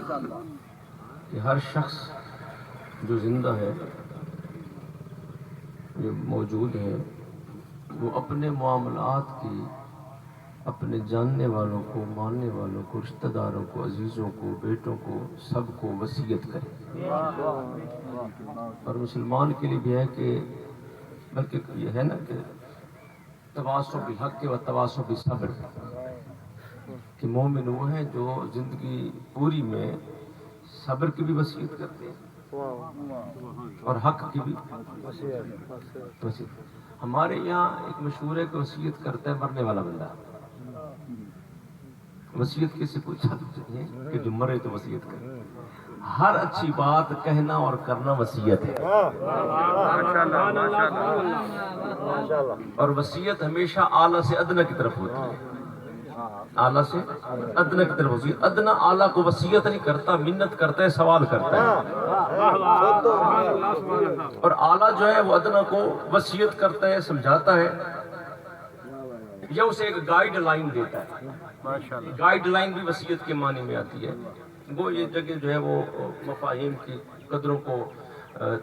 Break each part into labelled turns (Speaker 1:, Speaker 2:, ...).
Speaker 1: کہ ہر شخص جو زندہ ہے، جو موجود ہے، وہ اپنے معاملات کی اپنے جاننے والوں کو، ماننے والوں کو، رشتہ داروں کو، عزیزوں کو، بیٹوں کو، سب کو وصیت کرے۔ اور مسلمان کے لیے بھی ہے کہ بلکہ یہ ہے نا کہ تواصل بالحق و تواصل بالصبر، کہ مومن وہ ہیں جو زندگی پوری میں صبر کی بھی وصیت کرتے ہیں اور حق کی بھی وصیت۔ ہمارے یہاں ایک مشہور ہے کہ وصیت کرتا ہے مرنے والا بندہ، وصیت کسی کو اچھا ہے کہ جو مرے تو وصیت کرے۔ ہر اچھی بات کہنا اور کرنا وصیت ہے، اور وصیت ہمیشہ اعلیٰ سے ادنیٰ کی طرف ہوتی ہے، اعلیٰ سے ادنیٰ کی طرف ہوتی ہے۔ ادنیٰ اعلیٰ کو وصیت نہیں کرتا، منت کرتا ہے، سوال کرتا ہے، اور اعلیٰ جو ہے وہ ادنیٰ کو وصیت کرتا ہے، سمجھاتا ہے، یا اسے ایک گائیڈ لائن دیتا ہے۔ گائیڈ لائن بھی وصیت کے معنی میں آتی ہے۔ وہ یہ جگہ جو ہے وہ مفاہیم کی قدروں کو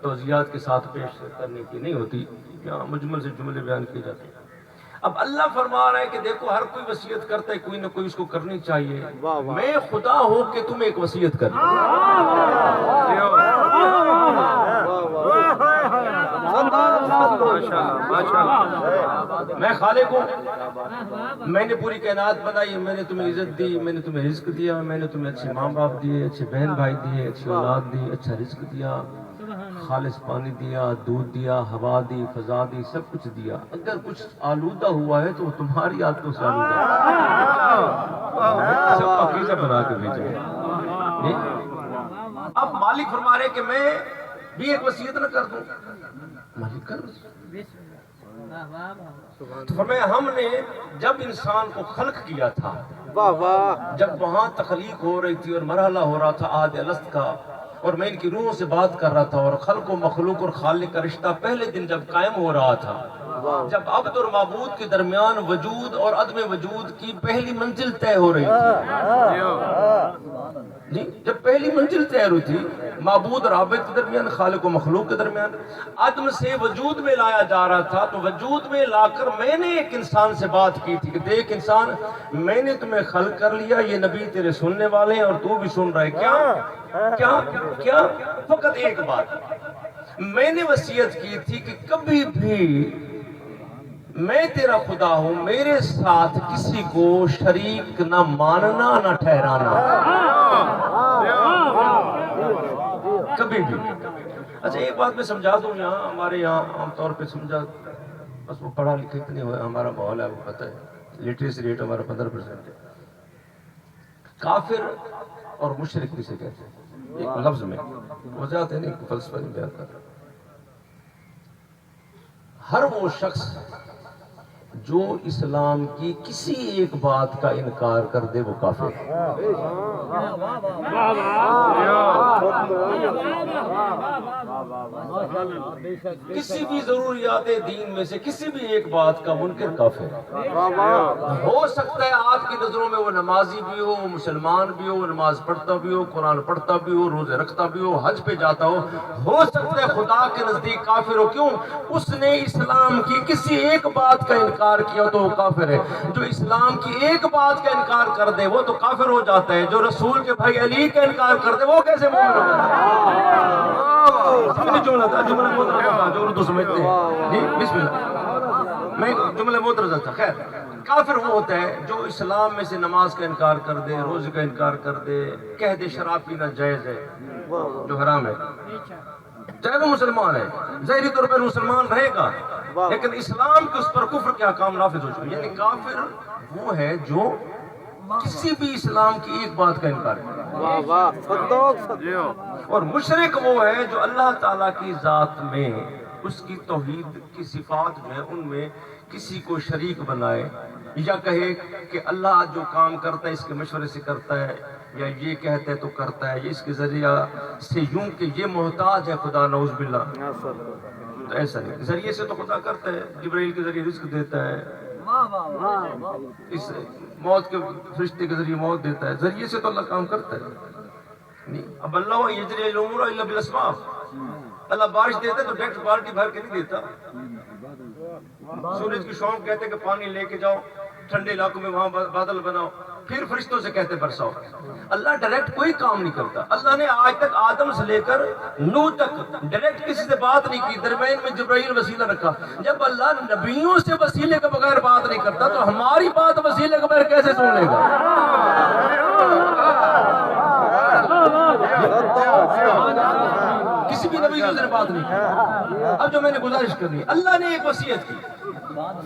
Speaker 1: توضیحات کے ساتھ پیش کرنے کی نہیں ہوتی، یہاں مجمل سے جملے بیان کیے جاتے ہیں۔ اب اللہ فرما رہا ہے کہ دیکھو ہر کوئی وصیت کرتا ہے، کوئی نہ کوئی اس کو کرنی چاہیے۔ میں خدا ہوں کہ تم ایک وصیت کر میں خالق ہوں، میں نے پوری کائنات بنائی، میں نے تمہیں عزت دی، میں نے تمہیں رزق دیا، میں نے تمہیں اچھے ماں باپ دیے، اچھے بہن بھائی دیے، اچھی اولاد دی، اچھا رزق دیا، خالص پانی دیا، دودھ دیا، ہوا دی، فضا دی، سب کچھ دیا۔ اگر کچھ آلودہ ہوا ہے تو وہ تمہاری عادتوں سے آلودہ ہے، سب پاکیزہ بنا کے بھیجے۔ اب مالک فرما رہے کہ میں بھی ایک وصیت نہ کر دوں، مالک کر تو فرمایا ہم نے جب انسان کو خلق کیا تھا، جب وہاں تخلیق ہو رہی تھی اور مرحلہ ہو رہا تھا آد الست کا، اور میں ان کی روحوں سے بات کر رہا تھا، اور خلق و مخلوق اور خالق کا رشتہ پہلے دن جب قائم ہو رہا تھا، جب عبد اور معبود کے درمیان وجود اور عدم وجود کی پہلی منزل طے ہو رہی تھی، جب پہلی منزل طے ہوئی تھی معبود اور عابد کے درمیان، خالق و مخلوق کے درمیان، عدم سے وجود میں لایا جا رہا تھا، تو وجود میں لا کر میں نے ایک انسان سے بات کی تھی کہ دیکھ انسان، میں نے تمہیں خلق کر لیا، یہ نبی تیرے سننے والے ہیں اور تو بھی سن رہا ہے، کیا فقط ایک بات میں نے وصیت کی تھی کہ کبھی بھی میں تیرا خدا ہوں، میرے ساتھ کسی کو شریک نہ ماننا نہ ٹھہرانا، کبھی بھی۔ اچھا ایک بات میں سمجھا دوں، یہاں ہمارے یہاں عام طور پہ سمجھا، بس وہ پڑھا لکھا اتنے ہوئے، ہمارا ماحول ہے وہ پتہ ہے، لٹریسی ریٹ ہمارا 15% ہے۔ کافر اور مشرک کسے کہتے ہیں؟ ایک لفظ میں وجہات ہے نہیں، ایک فلسفہ نہیں بیان کر رہا۔ ہر وہ شخص جو اسلام کی کسی ایک بات کا انکار کر دے وہ کافر ہے۔ کسی بھی ضروریات دین میں سے کسی بھی ایک بات کا منکر کافر ہے۔ ہو سکتا ہے آپ کی نظروں میں وہ نمازی بھی ہو، وہ مسلمان بھی ہو، وہ نماز پڑھتا بھی ہو، قرآن پڑھتا بھی ہو، روزے رکھتا بھی ہو، حج پہ جاتا ہو سکتا ہے خدا کے نزدیک کافر ہو۔ کیوں؟ اس نے اسلام کی کسی ایک بات کا انکار کیا تو وہ کافر ہے۔ جو اسلام کی ایک بات کا انکار کر دے وہ تو کافر ہو جاتا ہے، جو رسول کے بھائی علی کا انکار کر دے وہ کیسے مومن ہو جاتا ہے؟ جملہ تھا، جملہ محترمہ تھا، جو اردو سمجھتے ہیں، جی بسم اللہ، میں جملہ محترمہ تھا۔ خیر، کافر وہ ہوتا ہے جو اسلام میں سے نماز کا انکار کر دے، روزے کا انکار کر دے، کہہ دے شراب پینا جائز ہے جو حرام ہے، چاہے وہ مسلمان ہے، ظاہری طور پر مسلمان رہے گا، لیکن اسلام کے اس پر کفر کے احکام نافذ ہو چکے۔ یعنی کافر وہ ہے جو کسی بھی اسلام کی ایک بات کا انکار کرے، اور مشرک وہ ہے جو اللہ تعالیٰ کی ذات میں اس کی توحید کی صفات جو ہے ان میں کسی کو شریک بنائے، یا کہے کہ اللہ جو کام کرتا ہے اس کے مشورے سے کرتا ہے، یا یہ کہتا ہے تو کرتا ہے، یہ اس کے ذریعہ سے یوں کہ یہ محتاج ہے خدا، نعوذ باللہ۔ تو ایسا نہیں، ذریعے سے تو خدا کرتا ہے، جبرائیل کے ذریعے رزق دیتا ہے، اس موت کے فرشتے کے ذریعے موت دیتا ہے، ذریعے سے تو اللہ کام کرتا ہے۔ نہیں، اب اللہ یجری الامور الا بالاسباب، اللہ بارش دیتا تو ڈائریکٹ بالٹی بھر کے نہیں دیتا. سورج کی شام کہتے کہ پانی لے کے جاؤ ٹھنڈے علاقوں میں، وہاں بادل بناؤ، پھر فرشتوں سے کہتے برساؤ. اللہ ڈائریکٹ کوئی کام نہیں کرتا. اللہ نے آج تک آدم سے لے کر نوح تک ڈائریکٹ کسی سے بات نہیں کی، درمیان میں جبرائیل وسیلہ رکھا. جب اللہ نبیوں سے وسیلے کے بغیر بات نہیں کرتا تو ہماری بات وسیلے کے بغیر کیسے سن لے گا؟ کسی بھی نبی سے بات نہیں کی. اب جو میں نے گزارش کرنی ہے، اللہ نے ایک وصیت کی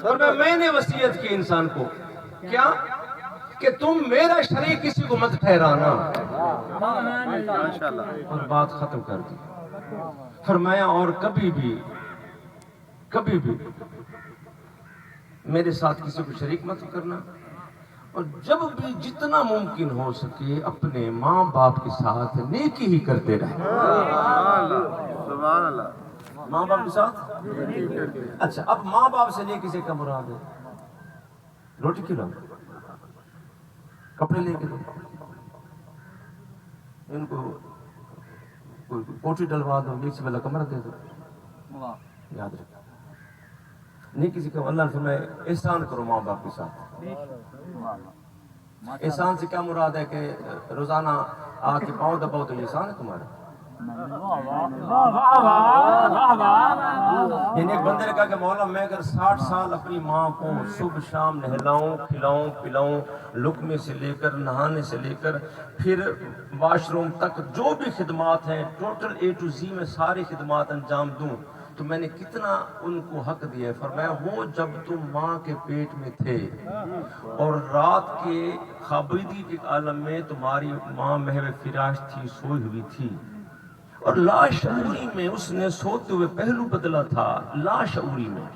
Speaker 1: اور میں نے وصیت کی انسان کو، کیا کہ تم میرا شریک کسی کو مت ٹھہرانا، اور بات ختم کر دی. فرمایا اور کبھی بھی میرے ساتھ کسی کو شریک مت کرنا، اور جب بھی جتنا ممکن ہو سکے اپنے ماں باپ کے ساتھ نیکی ہی کرتے رہے. ماں باپ کے ساتھ. اچھا، اب ماں باپ سے نیکی سے کیا مراد ہے؟ روٹی کھلاؤ، کپڑے لے کے دو، ان کو کوٹھی ڈلوا دو، ایک سے پہلا کمرہ دے دو. یاد رکھو، نہیں کسی کو اللہ نے فرمایا احسان کرو ماں باپ کے ساتھ. احسان سے کیا مراد ہے کہ روزانہ آ کے پاؤں دباؤ تو یہ احسان ہے تمہارا. یعنی ایک بندے نے کہا کہ مولا میں اگر 60 سال اپنی ماں کو صبح شام نہلاؤں کھلاؤں پلاؤں، لقمے سے لے کر نہانے سے لے کر پھر واش روم تک جو بھی خدمات ہیں ٹوٹل A to Z میں ساری خدمات انجام دوں تو میں نے کتنا ان کو حق دیا ہے. فرمایا وہ جب تم ماں کے پیٹ میں تھے اور رات کے خوابیدگی کے عالم میں تمہاری ماں محو فراش تھی، سوئی ہوئی تھی، اور لاشعوری میں اس نے سوتے ہوئے پہلو بدلا تھا. لاشعوری میں،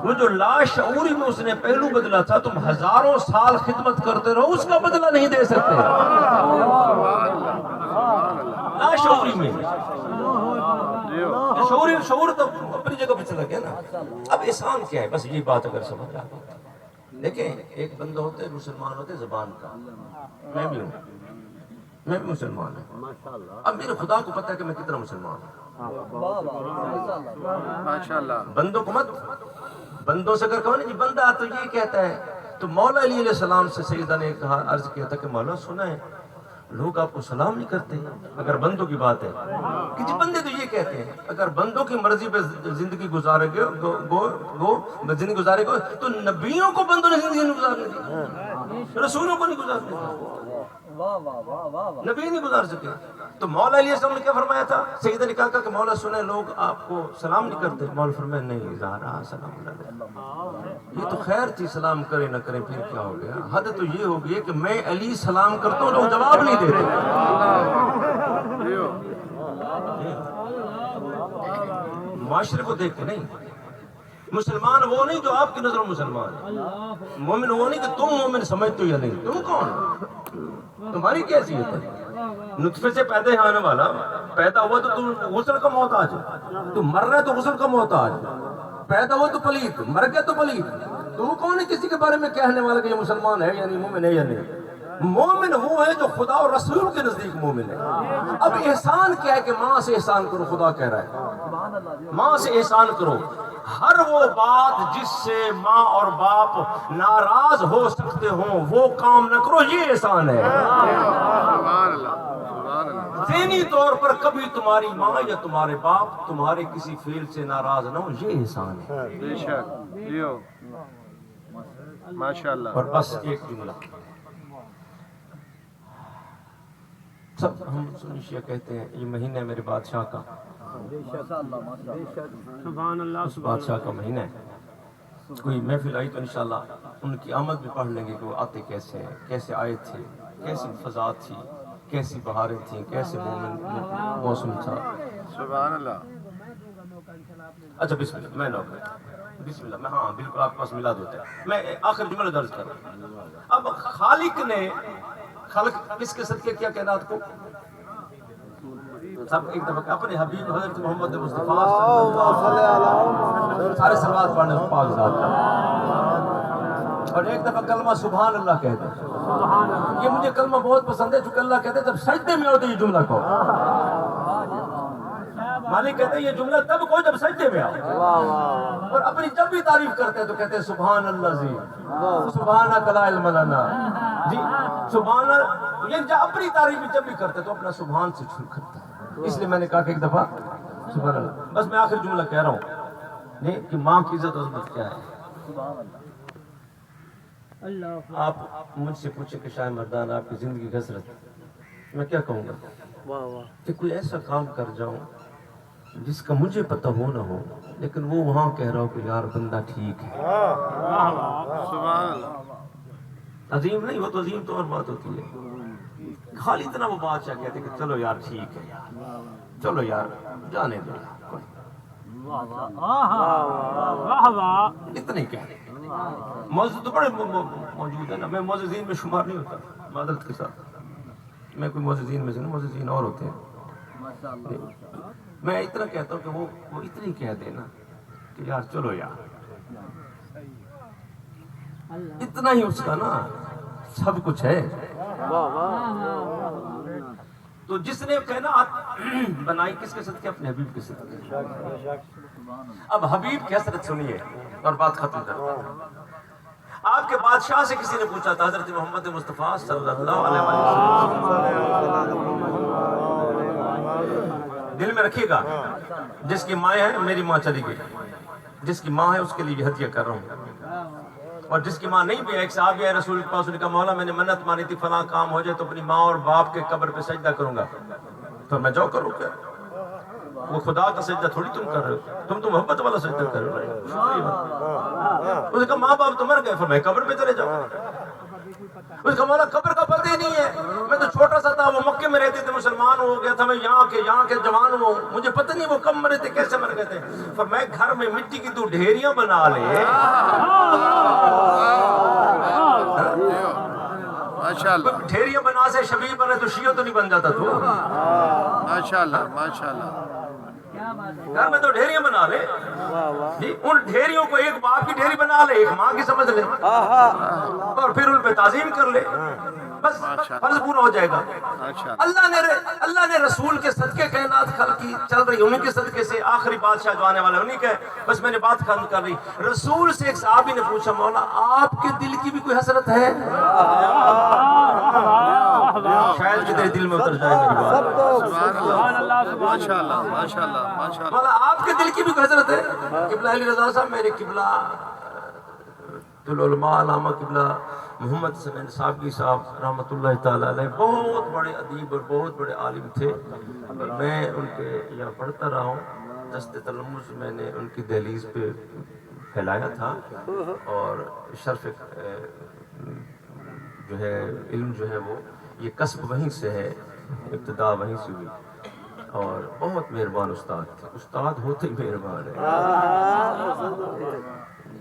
Speaker 1: وہ جو لاشعوری میں اس نے پہلو بدلا تھا، تم ہزاروں سال خدمت کرتے رہو اس کا بدلہ نہیں دے سکتے. لاشعوری میں، شعور تو اپنی جگہ پہ چلا گیا نا. اب احسان کیا ہے؟ بس یہ بات اگر سمجھ آ گئی. دیکھیں ایک بندہ ہوتا ہے مسلمان ہوتے زبان کا، میں بھی ہوں، میں بھی مسلمان ہوں. اب میرے خدا کو پتہ ہے کہ میں کتنا مسلمان ہوں. بندوں کو مت، بندوں سے اگر کہو نا جی بندہ تو یہ کہتا ہے، تو مولا علی علیہ السلام سے سیدہ نے کہا، عرض کیا تھا کہ مولا سنا ہے لوگ آپ کو سلام نہیں کرتے اگر بندوں کی بات ہے کہ جی بندے تو یہ کہتے ہیں اگر بندوں کی مرضی پہ زندگی گزارے گے زندگی گزارے گا تو نبیوں کو بندوں نے زندگی نہیں گزارنے دی، رسولوں کو نہیں گزارنے دی، نبی نہیں گزار سکے. تو مولا علیہ السلام نے کیا فرمایا تھا؟ سیدہ نے کہا کہ مولا سنے لوگ آپ کو سلام نہیں کرتے. مولا فرمایا نہیں زہرا سلام علیہ، یہ تو خیر تھی، سلام کرے نہ کرے پھر کیا ہو گیا. حد تو یہ ہو گئی کہ میں علی سلام کرتا ہوں لوگ جواب نہیں دیتے. معاشرے کو دیکھ کے نہیں. مسلمان وہ نہیں جو آپ کی نظروں مسلمان ہے، مومن وہ نہیں کہ تم مومن سمجھتے ہو یا نہیں. تم کون، تمہاری کیا حیثیت ہے؟ نطفے سے پیدا آنے والا پیدا ہوا تو تم غسل کا محتاج ہے، تم مر رہے تو غسل کا محتاج، پیدا ہوا تو پلیت، مر گیا تو پلیت. تم کون ہے کسی کے بارے میں کہنے والا کہ یہ مسلمان ہے یا نہیں، مومن ہے یا نہیں؟ مومن وہ ہے جو خدا اور رسول کے نزدیک مومن ہے. اب احسان کیا ہے کہ ماں سے احسان کرو، خدا کہہ رہا ہے ماں سے احسان کرو. ہر وہ بات جس سے ماں اور باپ ناراض ہو سکتے ہوں وہ کام نہ کرو، یہ احسان ہے. ذہنی طور پر کبھی تمہاری ماں یا تمہارے باپ تمہارے کسی فعل سے ناراض نہ ہو، یہ احسان ہے. بے شک، ماشاءاللہ. اور بس ایک جملہ، سب ہم سنی شیعہ کہتے ہیں یہ مہینہ ہے میرے بادشاہ کا، اس بادشاہ کا مہینہ ہے. کوئی محفل آئی تو انشاءاللہ ان کی آمد بھی پڑھ لیں گے کہ وہ آتے کیسے ہیں، کیسے آئے تھے، کیسی فضا تھی، کیسی بہاریں تھیں، کیسے موسم تھا. سبحان اللہ. اچھا بسم اللہ، میں بسم اللہ، میں ہاں بالکل آپ کے پاس ملاد ہوتا ہے. میں آخر جملہ درج کر رہا ہوں. اب خالق نے خلق کس کے صدقے کیا کائنات کو؟ سب ایک دفعہ اپنے حبیب حضرت محمد مصطفیٰ سارے صلوات پڑھنے پاک ذات کا، اور ایک دفعہ کلمہ سبحان اللہ کہہ دیں. یہ مجھے کلمہ بہت پسند ہے، چونکہ اللہ کہتے ہیں جب سجدے میں ہو تو یہ جملہ کہو۔ مالک کہتے ہیں یہ جملہ تب کہو جب سجدے میں آؤ، اور اپنی جب بھی تعریف کرتے ہیں تو کہتے ہیں سبحان اللہ زی سبحانک لا علم لنا، جی سبحان اللہ، یہ جب اپنی تعریف جب بھی کرتے تو اپنا سبحان سے شروع کرتا ہے۔ اس لیے میں نے کہا کہ ایک دفعہ سبحان اللہ۔ بس میں آخر جملہ کہہ رہا ہوں نہیں کہ ماں کی عزت و عظمت کیا ہے۔ آپ مجھ سے پوچھیں کہ شاہ مردان آپ کی زندگی کی حسرت، میں کیا کہوں گا کہ کوئی ایسا کام کر جاؤں جس کا مجھے پتہ ہو نہ ہو، لیکن وہ وہاں کہہ رہا ہو کہ یار بندہ ٹھیک ہے۔ عظیم نہیں، وہ تو عظیم تو اور بات ہوتی ہے، خالی اتنا وہ بادشاہ کہتے کہ چلو یار ٹھیک ہے، چلو یار جانے دو، اتنے کہتے۔ موضوع تو بڑے موجود ہے نا، میں معززین میں شمار نہیں ہوتا معذرت کے ساتھ، میں کوئی معززین میں سے نہیں، معززین اور ہوتے ہیں۔ میں اتنا کہتا ہوں کہ وہ اتنی کہہ دے نا کہ یار چلو یار، اتنا ہی اس کا نا سب کچھ ہے۔ تو جس نے کائنات بنائی کس کے صدقے؟ اپنے حبیب کے صدقے۔ اب حبیب کی حسرت سنیے اور بات ختم کرتا ہوں۔ آپ کے بادشاہ سے کسی نے پوچھا تھا، حضرت محمد مصطفیٰ صلی اللہ علیہ وسلم، دل میں رکھیے گا، جس کی ماں ہے میری ماں چلی گئی، جس کی ماں ہے اس کے لیے یہ ہدیہ کر رہا ہوں، اور جس کی ماں نہیں بھی ہے، ایک صحابی ہے رسول کے پاس، نے کہا مولا میں نے منت مانی تھی فلاں کام ہو جائے تو اپنی ماں اور باپ کے قبر پہ سجدہ کروں گا، تو میں جاؤ کروں کیا؟ وہ خدا کا سجدہ تھوڑی تم کر رہے ہو، تم تو محبت والا سجدہ کر رہے ہو۔ اس نے کہا ماں باپ تو مر گئے، فرمایا قبر پہ چلے جاؤ۔ اس کا مولا قبر کا پتہ ہی نہیں ہے، میں تو چھوٹا سا تھا، وہ مکے میں رہتے تھے، مسلمان ہو گیا تھا، میں یہاں کے جوان ہوں، مجھے پتہ نہیں وہ کب مرے تھے، کیسے مر گئے تھے۔ فرمایا گھر میں مٹی کی تو ڈھیریاں بنا لے، ڈھیریاں بنا سے شبیہ بنے تو شیعہ تو نہیں بن جاتا تو۔
Speaker 2: ماشاءاللہ ماشاءاللہ،
Speaker 1: گھر میں تو ڈھیریاں بنا لے، جی ان ڈھیریوں کو ایک باپ کی ڈھیری بنا لے، ایک ماں کی سمجھ لے، اور پھر ان پہ تعظیم کر لے، بس فرض پورا ہو جائے گا۔ اللہ نے رسول کے صدقے کائنات خلق کی چل رہی، انہیں کے صدقے سے آخری بادشاہ جو آنے والا انہیں کا ہے۔ بس میں نے بات ختم کر رہی، رسول سے ایک صحابی نے پوچھا مولا آپ کے دل کی بھی کوئی حسرت ہے؟ شاید کہ تیرے دل میں اتر جائے میری بات۔
Speaker 2: ماشاءاللہ ماشاءاللہ ماشاءاللہ،
Speaker 1: مولا آپ کے دل کی بھی کوئی حسرت ہے؟ قبلہ علی رضا صاحب، میرے قبلہ العلماء علامہ قبلہ محمد سمین صاحبی صاحب رحمۃ اللہ تعالیٰ علیہ بہت بڑے ادیب اور بہت بڑے عالم تھے، اور میں ان کے یہاں پڑھتا رہا ہوں، دست تلمذ میں نے ان کی دہلیز پہ پھیلایا تھا، اور شرف جو ہے علم جو ہے وہ یہ کسب وہیں سے ہے، ابتدا وہیں سے ہوئی، اور بہت مہربان استاد تھے۔ استاد ہوتے ہی مہربان ہے،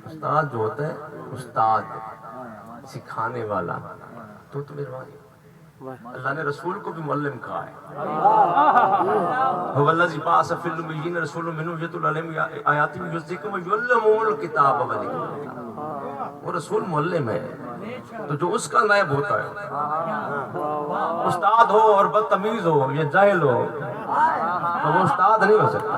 Speaker 1: استاد جو ہوتا ہے استاد سکھانے والا تو مہربانی۔ اللہ نے رسول کو بھی معلم کہا ہے، هو الذی بعث فی الامیین رسولا منھم یتلو علیہم آیاتہ ویزکیہم ویعلمہم الکتاب والحکمۃ۔ وہ رسول معلم ہے، تو جو اس کا نائب ہوتا ہے، استاد ہو اور بدتمیز ہو یا جاہل ہو تو وہ استاد نہیں ہو سکتا۔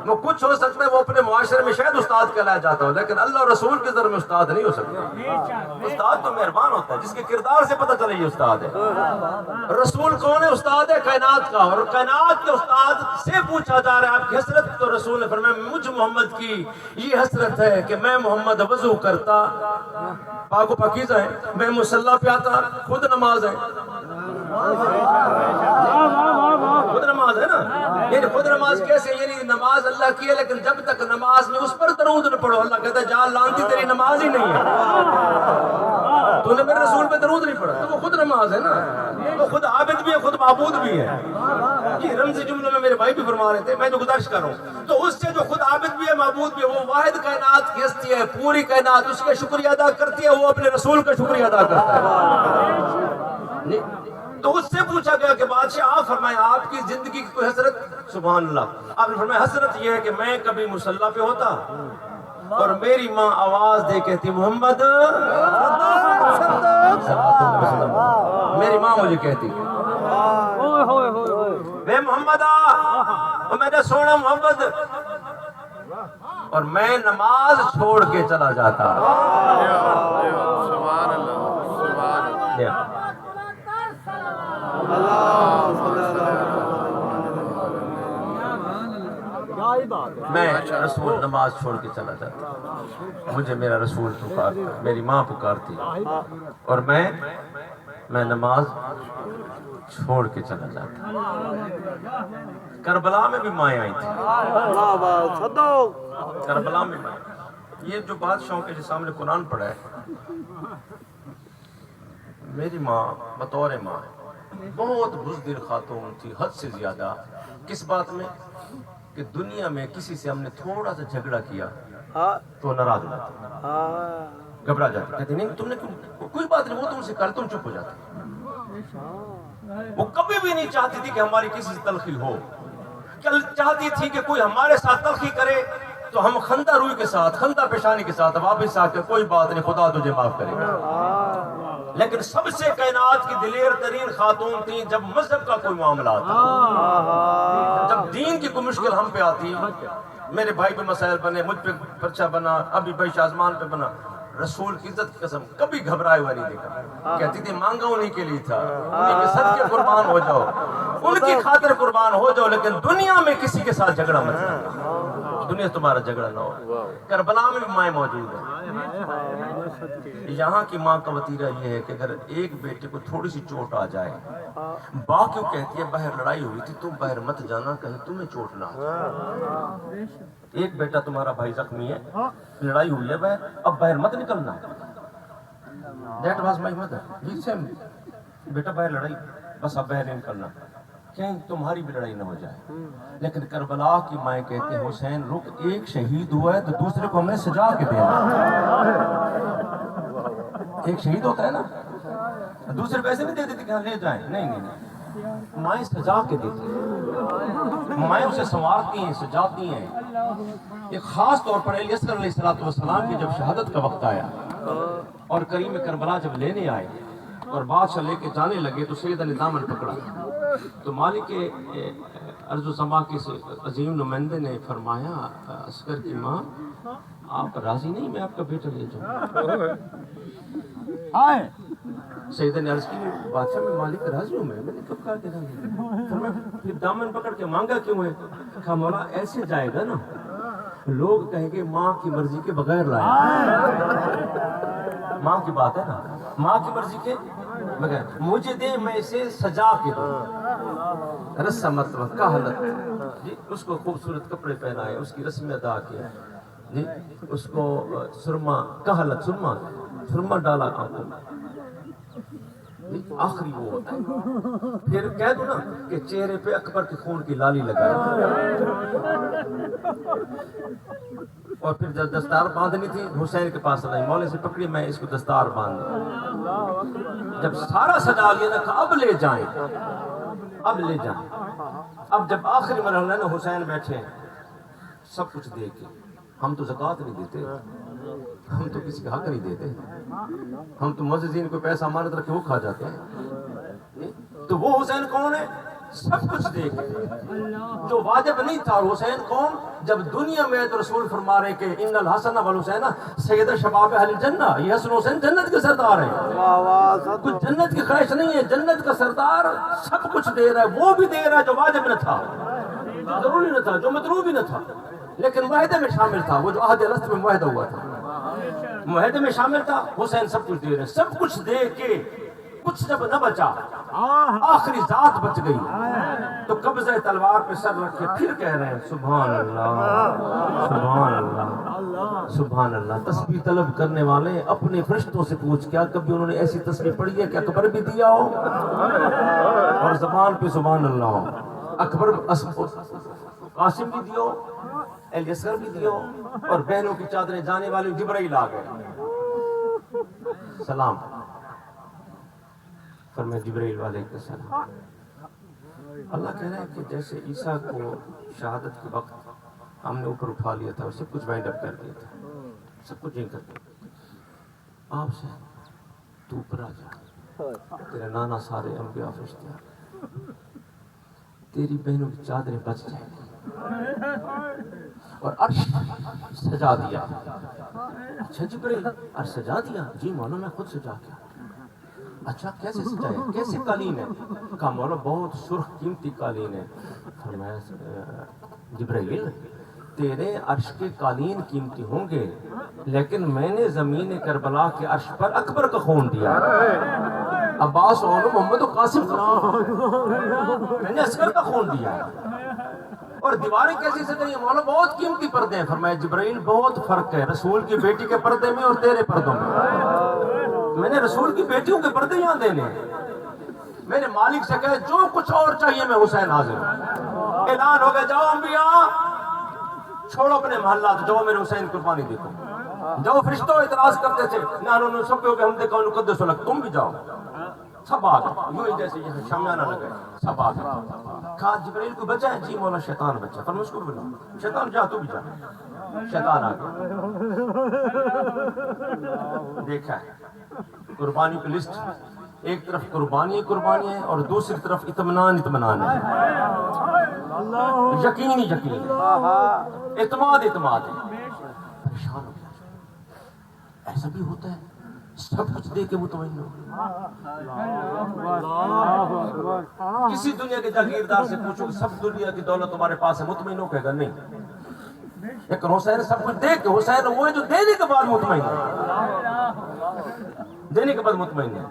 Speaker 1: وہ کچھ ہو سکتا ہے، وہ اپنے معاشرے میں شاید استاد کہلایا جاتا ہو، لیکن اللہ اور رسول کے ذر میں استاد نہیں ہو سکتا۔ استاد تو مہربان ہوتا ہے، جس کے کردار سے پتہ چلے یہ استاد ہے۔ رسول کون ہے؟ استاد ہے کائنات کا، اور کائنات کے استاد سے پوچھا جا رہا ہے آپ کی حسرت، تو رسول نے فرمایا مجھ محمد کی یہ حسرت ہے کہ میں محمد وضو کرتا، پاک و پاکیزہ ہے، میں مصلی پہ آتا، خود نماز ہے، خود نماز ہے نا، یعنی خود نماز کیسے؟ یعنی نماز اللہ کی ہے، لیکن جب تک نماز میں اس پر درود نہ پڑھو، اللہ کہتا ہے جا لانتی تیری نماز ہی نہیں ہے، تو نے میرے رسول پہ درود نہیں پڑھا، تو وہ خود نماز ہے نا، وہ خود عابد بھی ہے، خود معبود بھی ہے۔ یہ رمزی جملوں میں میرے بھائی بھی فرما رہے تھے، میں جو گزارش کر رہا ہوں، تو اس سے جو خود عابد بھی ہے معبود بھی ہے، وہ واحد کائنات کی ہستی ہے، پوری کائنات اس کا شکریہ ادا کرتی ہے، وہ اپنے رسول کا شکریہ ادا کرتا ہے۔ تو اس سے پوچھا گیا کہ بادشاہ آپ فرمائیں آپ کی زندگی کی کوئی حسرت؟ سبحان اللہ، آپ نے فرمایا حسرت یہ ہے کہ میں کبھی مصلی پہ ہوتا اور میری ماں آواز دے کہتی محمد، میری ماں مجھے کہتی بے محمد آ، میں نے سونا محمد، اور میں نماز چھوڑ کے چلا جاتا۔
Speaker 2: سبحان اللہ، سبحان
Speaker 1: میں رسول نماز چھوڑ کے چلا جاتا، مجھے میرا رسول پکارتا، میری ماں پکارتی، اور میں نماز چھوڑ کے چلا جاتا۔ کربلا میں بھی مائیں آئی تھی، کربلا میں مائیں۔ یہ جو بادشاہوں کے سامنے قرآن پڑھا ہے، میری ماں بطور ماں بہت بزدل خاتون تھی، حد سے زیادہ۔ کس بات میں؟ کہ دنیا میں کسی سے ہم نے تھوڑا سا جھگڑا کیا تو ناراض ہو جاتی، گھبرا جاتی، کہتے نہیں تم نے کوئی بات نہیں، وہ تم سے کر، تم چپ ہو جاتے۔ وہ کبھی بھی نہیں چاہتی تھی کہ ہماری کسی سے تلخی ہو، چاہتی تھی کہ کوئی ہمارے ساتھ تلخی کرے تو ہم خندہ روئی کے ساتھ، خندہ پیشانی کے ساتھ واپس آ کے کوئی بات نہیں، خدا تجھے معاف کرے گا۔ لیکن سب سے کائنات کی دلیر ترین خاتون تھی جب مذہب کا کوئی معاملہ آتا، جب دین کی کوئی مشکل ہم پہ آتی، میرے بھائی پہ مسائل بنے، مجھ پہ پرچہ بنا، ابھی بھائی شازمان پہ بنا، رسول کی عزت کی قسم کبھی گھبرائے ہوا نہیں دیکھا۔ کہتی تھی مانگا انہی کے لیے تھا، انہی کے صدقے قربان ہو جاؤ، ان کی خاطر قربان ہو جاؤ، لیکن دنیا میں کسی کے ساتھ جھگڑا مت کرنا، دنیا سے تمہارا جھگڑا نہ ہو۔ کربلا میں بھی مائیں موجود ہیں۔ یہاں کی ماں کا وطیرہ یہ ہے کہ اگر ایک بیٹے کو تھوڑی سی چوٹ آ جائے، باپ کیوں کہتی ہے باہر لڑائی ہوئی تھی، تم باہر مت جانا، کہیں تمہیں چوٹ نہ آ جائے۔ ایک بیٹا تمہارا بھائی زخمی ہے، لڑائی ہوئی ہے باہر، اب باہر مت نکلنا۔ That was my mother. He said, بیٹا باہر لڑائی، بس اب باہر نہیں نکلنا، کہیں تمہاری بھی لڑائی نہ ہو جائے۔ لیکن کربلا کی مائیں کہتے ہیں حسین رک، ایک شہید ہوا ہے تو دوسرے کو ہم نے سجا کے دینا۔ ایک شہید ہوتا ہے نا، دوسرے پیسے نہیں دے دیتے کہ ہاں لے جائیں، نہیں نہیں نہیں، مائیں سجا کے دیتی ہیں، مائیں اسے سنوارتی ہیں، سجاتی ہیں۔ ایک خاص طور پر الیسر علیہ السلام کی جب شہادت کا وقت آیا اور کریم کربلا جب لینے آئے اور بادشاہ لے کے جانے لگے تو سیدہ نے دامن پکڑا، تو مالک ارض و سما کے عظیم نمائندے نے فرمایا عسکر کی ماں آپ راضی نہیں میں آپ کا بیٹا لے جاؤں؟ سیدہ نے عرض کی بادشاہ میں مالک راضی ہوں، میں نے کب کہا کہ راضی؟ پھر دامن پکڑ کے مانگا کیوں ہے؟ کہا مولا ایسے جائے گا نا لوگ کہیں گے ماں کی مرضی کے بغیر لائے، ماں کی بات ہے نا، ماں کی مرضی کے بغیر مجھے دے میں اسے سجا کے دوں، رسم مطلب کہلت جی، اس کو خوبصورت کپڑے پہنائے، اس کی رسم ادا کیا جی، اس کو سرما کہلت، سرما ڈالا آنکھوں میں، آخری وہ ہوتا ہے۔ پھر کہہ دوں نا کہ چہرے پہ اکبر کے خون کی لالی لگائی، اور پھر جب دستار باندھنی تھی حسین کے پاس لائی، مولے سے پکڑی میں اس کو دستار باندھ، جب سارا سجا لیا نا اب لے جائیں، اب لے جائیں۔ اب جب آخری مرحلہ نا حسین بیٹھے سب کچھ دے کے، ہم تو زکوٰۃ نہیں دیتے، ہم تو کسی کا حق نہیں دیتے، ہم تو معززین کو پیسہ امانت رکھے وہ کھا جاتے ہیں، تو وہ حسین کون ہے؟ سب کچھ دے کے جو واجب نہیں تھا۔ حسین کون؟ جب دنیا میں تو رسول فرما رہے کہ ان الحسن والحسین سید شباب اہل الجنہ، یہ حسن حسین جنت کے سردار ہیں، کچھ جنت کی خواہش نہیں ہے، جنت کا سردار سب کچھ دے رہا ہے، وہ بھی دے رہا ہے جو واجب نہ تھا، ضروری نہ تھا، جو مطلوب ہی نہ تھا، لیکن معاہدے میں شامل تھا، وہ جو عہد الست میں معاہدہ ہوا تھا معاہدے میں شامل تھا۔ حسین سب کچھ دے رہے، سب کچھ دے کے کچھ جب نہ بچا، آخری ذات بچ گئی تو قبضہ تلوار پہ سر رکھے پھر کہہ رہے ہیں سبحان اللہ سبحان اللہ سبحان اللہ۔ تسبیح طلب کرنے والے اپنے فرشتوں سے پوچھ کیا کبھی انہوں نے ایسی تسبیح پڑھی ہے کہ اکبر بھی دیا ہو اور زبان پہ سبحان اللہ ہو، اکبر قاسم بھی دیو، الیسر بھی دیو، اور بہنوں کی چادریں جانے والے جبرائیل آ گئے، سلام فرمائے جبرائیل والے کے سلام۔ اللہ کہہ رہا ہے کہ جیسے عیسیٰ کو شہادت کے وقت ہم نے اوپر اٹھا لیا تھا اور سب کچھ وائنڈ اپ کر دیا تھا, سب کچھ کر دیا. آپ سے تو اوپر آ جا, تیرا نانا سارے انبیاء فرشتے, تیری بہنوں کی چادریں بچ جائیں گی اور عرش سجا دیا. اچھا جبرائیل عرش سجا دیا؟ جی مولا میں خود سجا کے. اچھا کیسے سجایا, کیسے قالین ہے؟ کہا مولا بہت سرخ قیمتی قالین ہے. فرمایا جبرائیل تیرے عرش کے قالین قیمتی ہوں گے, لیکن میں نے زمین کربلا کے عرش پر اکبر کا خون دیا, عباس اور محمد و قاسم کا خون, میں نے اصغر کا خون دیا. اور دیواریں کیسی سجائی ہیں مولا؟ بہت قیمتی پردے ہیں. فرمایا جبرائیل بہت فرق ہے رسول کی بیٹی کے پردے میں اور تیرے پردوں میں نے رسول کی بیٹیوں کے پردے یہاں دینے ہیں. میں نے مالک سے کہا جو کچھ اور چاہیے میں حسین حاضر ہوں. اعلان ہو گیا جاؤ انبیاء چھوڑو اپنے محلات, جاؤ میرے حسین قربانی دیکھو. جاؤ فرشتوں اعتراض کرتے تھے نہ سب کے ہم دیکھو نقدس لگ, تم بھی جاؤ. سب آ گئے یوں ہی جیسے یہ شامیانہ لگے, سب آ گئے. کہا جبرائیل کو بچا ہے؟ جی مولا شیطان بچا. پر مجھ کو بلا شیطان جا تو بھی جا. شیطان آ گیا. دیکھا ہے قربانی کی لسٹ, ایک طرف قربانی ہے اور دوسری طرف اطمینان ہے, یقین ہی یقین, اعتماد ہے. پریشان ہو گیا, ایسا بھی ہوتا ہے سب کچھ دے کے مطمئن ہو. کسی دنیا کے جاگیردار سے پوچھو کہ سب دنیا کی دولت تمہارے پاس ہے, مطمئن ہو, کہے گا نہیں. لیکن حسین سب کچھ دے کے, حسین وہ ہے جو دینے کے بعد مطمئن ہے, دینے کے بعد مطمئن ہے.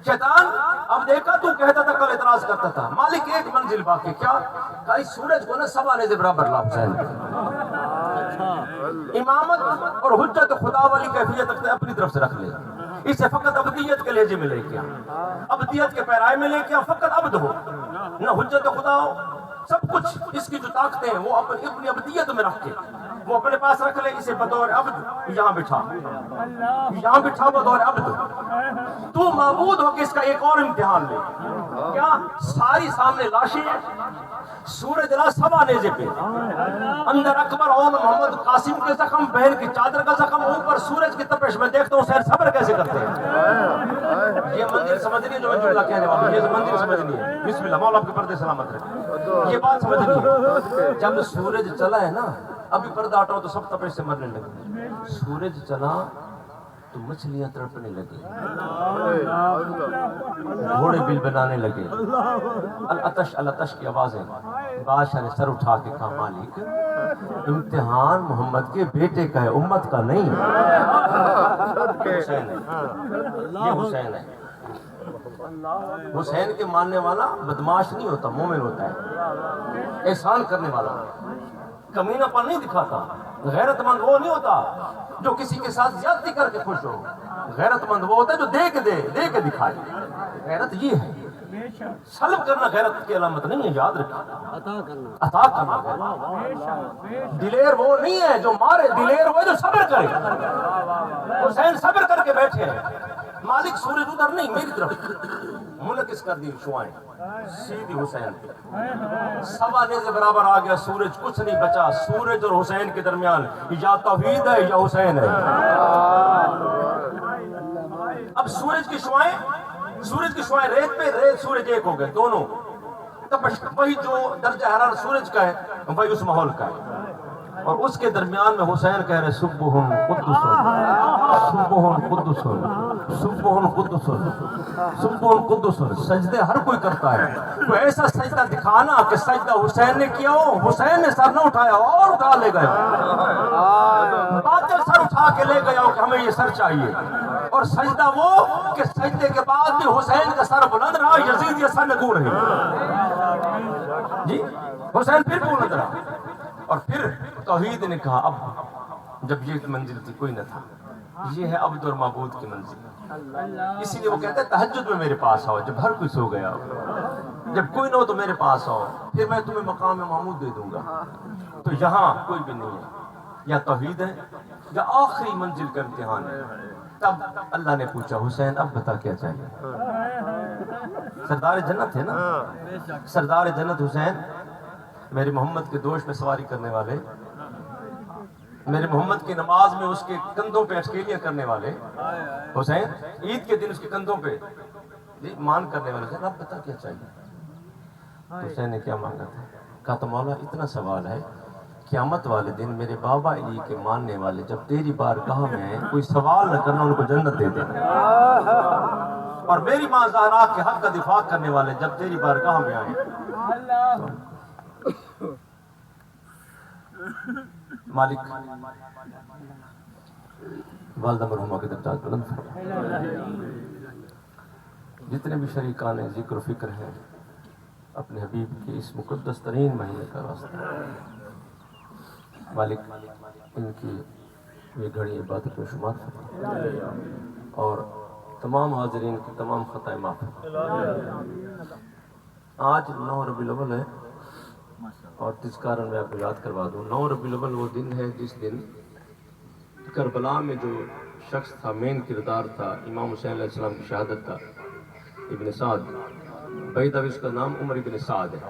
Speaker 1: شیطان اب دیکھا تو کہتا تھا کل اعتراض کرتا تھا مالک ایک منزل باقی. کیا کہ اس سورج کو نا سب آنے سے برابر لا حسین. امامت اور حجت خدا والی کیفیت اپنی طرف سے رکھ لے, اسے فقط ابدیت کے لہجے میں لے کے, ابدیت کے پیرائے میں لے کے, فقط عبد ہو, نہ حجت خدا ہو. سب کچھ اس کی جو طاقتیں ہیں وہ اپنی ابدیت میں رکھ کے وہ اپنے پاس رکھ لے. اسے بطور عبد یہاں بٹھا بطور عبد. تو معبود ہو کہ اس کا ایک اور امتحان لے. کیا ساری سامنے لاشیں ہیں, سورج لا سب نیزے پہ, اندر اکبر اور محمد قاسم کے زخم, بہن کی چادر کا زخم, اوپر سورج کی تپش. میں دیکھتا ہوں سیر صبر کیسے کرتے ہیں. یہ منزل سمجھنی ہے جو میں جملہ کہنے والا ہوں, یہ منزل سمجھنی ہے. بسم اللہ, مولا آپ کے پردے سلامت رکھے. یہ بات سمجھنی ہے. جب سورج چلا ہے نا, ابھی پردہ ہٹاؤ تو سب تپش سے مرنے لگے. سورج چلا تو مچھلیاں تڑپنے لگی, گھوڑے بل بنانے لگے, العطش کی آوازیں. بادشاہ نے سر اٹھا کے کہا مالک امتحان محمد کے بیٹے کا ہے, امت کا نہیں. حسین ہے, یہ حسین ہے. حسین کے ماننے والا بدماش نہیں ہوتا, مومن ہوتا ہے, احسان کرنے والا, کمینہ پن نہیں دکھاتا. غیرت مند وہ نہیں ہوتا جو کسی کے ساتھ زیادتی کر کے خوش ہو. غیرت مند وہ ہوتا ہے جو دے کے دکھائے. غیرت یہ ہے, سلب کرنا غیرت کی علامت نہیں ہے, یاد رکھنا. عطا کرنا. دلیر وہ نہیں ہے جو مارے, دلیر وہ ہے جو صبر کرے. حسین صبر کر کے بیٹھے ہیں. مالک سورج ادھر نہیں میری طرف منعکس کر دی شعائیں سیدھی حسین پہ. سوا نیزے برابر آ گیا سورج, کچھ نہیں بچا. سورج اور حسین کے درمیان یا توحید ہے یا حسین ہے. اب سورج کی شعائیں ریت پہ, ریت سورج ایک ہو گئے دونوں. تپش وہی جو درجہ حرارت سورج کا ہے وہی اس ماحول کا ہے. اور اس کے درمیان میں حسین کہہ رہے سبحان قدس سبحان قدس سبحان قدس سبحان قدس. سجدے ہر کوئی کرتا ہے, تو ایسا سجدہ دکھانا کہ سجدہ حسین نے کیا ہو, حسین نے سر نہ اٹھایا اور اٹھا لے گئے. باطل سر اٹھا کے لے گیا ہو کہ ہمیں یہ سر چاہیے, اور سجدہ وہ کہ سجدے کے بعد بھی حسین کا سر بلند رہا, یزید یہ سر نگو رہے. جی حسین پھر بلند رہا. اور پھر توحید نے کہا اب جب یہ منزل تھی کوئی نہ تھا, یہ ہے عبد اور معبود کی منزل. اسی لیے وہ کہتے ہیں تہجد میں میرے پاس آؤ جب ہر کوئی سو گیا ہو, جب کوئی نہ ہو تو میرے پاس آؤ, پھر میں تمہیں مقام محمود دے دوں گا. تو یہاں کوئی بھی نہیں ہے, یا توحید ہے یا آخری منزل کا امتحان ہے. تب اللہ نے پوچھا حسین اب بتا کیا چاہیے. سردار جنت ہے نا, سردار جنت حسین, میرے محمد کے دوش میں سواری کرنے والے, میرے محمد کی نماز میں اس کے کندھوں پہ اشکیلیاں کرنے والے حسین، عید کے دن اس کے کندھوں پہ مان کرنے والے تھے، رب بتا کیا چاہیے؟ حسین نے کیا مانگا تھا؟ کہا تو مولا اتنا سوال ہے، قیامت والے دن میرے بابا علی کے ماننے والے جب تیری بارگاہ میں آئے، کوئی سوال نہ کرنا، ان کو جنت دے دینا، اور میری ماں زہرا کے حق کا دفاع کرنے والے جب تیری بارگاہ میں آئے، مالک والدہ مرحومہ کے درجات بلند فرمائے، جتنے بھی شریکان ذکر و فکر ہیں اپنے حبیب کی اس مقدس ترین مہینے کا واسطہ، مالک ان کی یہ گھڑی عبادت میں شمار فرمائے اور تمام حاضرین کی تمام خطائیں معاف فرمائے۔ آج 9 ربیع الاول ہے اور تذکارن میں آپ کو یاد کروا دوں، 9 ربیع الاول وہ دن ہے جس دن کربلا میں جو شخص تھا، مین کردار تھا، امام حسین علیہ السلام کی شہادت کا، ابن سعد، بعید اس کا نام عمر ابن سعد ہے،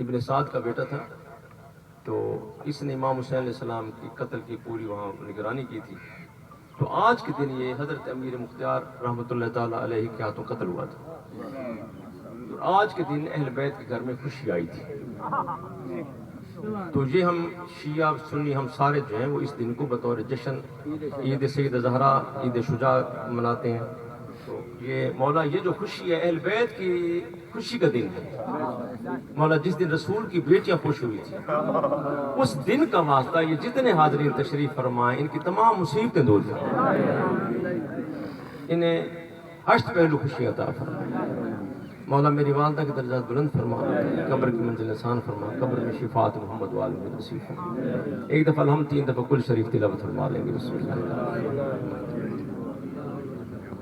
Speaker 1: ابن سعد کا بیٹا تھا، تو اس نے امام حسین علیہ السلام کی قتل کی پوری وہاں نگرانی کی تھی۔ تو آج کے دن یہ حضرت امیر مختار رحمۃ اللہ تعالیٰ علیہ کے ہاتھوں قتل ہوا تھا۔ آج کے دن اہل بیت کے گھر میں خوشی آئی تھی، تو یہ ہم شیعہ سنی ہم سارے جو ہیں وہ اس دن کو بطور جشن عید سید زہرا، عید شجاع مناتے ہیں۔ تو یہ مولا یہ جو خوشی ہے اہل بیت کی خوشی کا دن ہے، مولا جس دن رسول کی بیٹیاں خوش ہوئی تھی، اس دن کا واسطہ یہ جتنے حاضرین تشریف فرمائیں ان کی تمام مصیبتیں دور کریں، انہیں 8 پہلو خوشی عطا فرمائیں۔ مولا میری والدہ کے درجات بلند فرما، قبر کی منزل آسان فرما، قبر میں شفاعت محمد وآل میں نصیب فرما۔ ایک دفعہ ہم 3 دفعہ کل شریف تلاوت فرما لیں گے، بسم اللہ۔